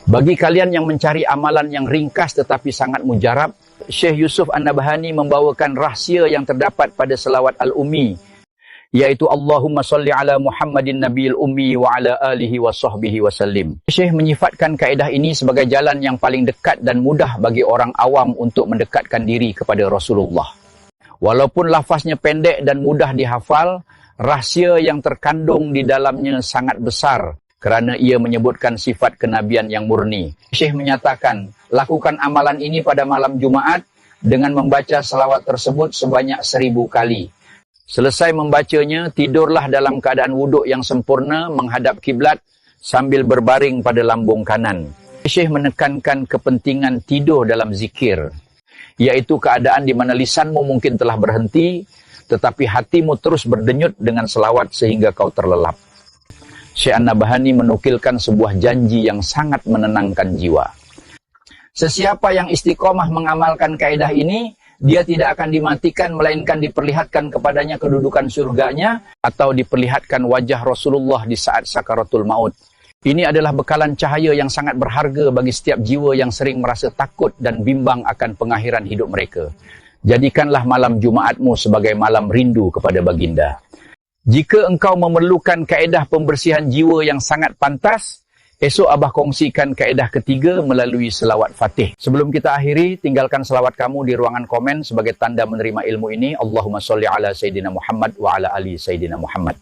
Bagi kalian yang mencari amalan yang ringkas tetapi sangat mujarab, Syekh Yusuf An-Nabhani membawakan rahsia yang terdapat pada selawat Al-Ummi, iaitu Allahumma salli ala Muhammadin Nabiyil Ummi wa ala alihi wa sahbihi wa sallim. Syekh menyifatkan kaedah ini sebagai jalan yang paling dekat dan mudah bagi orang awam untuk mendekatkan diri kepada Rasulullah. Walaupun lafaznya pendek dan mudah dihafal, rahsia yang terkandung di dalamnya sangat besar kerana ia menyebutkan sifat kenabian yang murni. Syekh menyatakan, lakukan amalan ini pada malam Jumaat dengan membaca selawat tersebut sebanyak 1000 kali. Selesai membacanya, tidurlah dalam keadaan wuduk yang sempurna menghadap kiblat sambil berbaring pada lambung kanan. Syekh menekankan kepentingan tidur dalam zikir, iaitu keadaan di mana lisanmu mungkin telah berhenti, tetapi hatimu terus berdenyut dengan selawat sehingga kau terlelap. Syekh An-Nabhani menukilkan sebuah janji yang sangat menenangkan jiwa. Sesiapa yang istiqomah mengamalkan kaedah ini, dia tidak akan dimatikan, melainkan diperlihatkan kepadanya kedudukan surganya atau diperlihatkan wajah Rasulullah di saat sakaratul maut. Ini adalah bekalan cahaya yang sangat berharga bagi setiap jiwa yang sering merasa takut dan bimbang akan pengakhiran hidup mereka. Jadikanlah malam Jumaatmu sebagai malam rindu kepada baginda. Jika engkau memerlukan kaedah pembersihan jiwa yang sangat pantas, esok Abah kongsikan kaedah ketiga melalui selawat Fatih. Sebelum kita akhiri, tinggalkan selawat kamu di ruangan komen sebagai tanda menerima ilmu ini. Allahumma salli ala Sayyidina Muhammad wa ala ali Sayyidina Muhammad.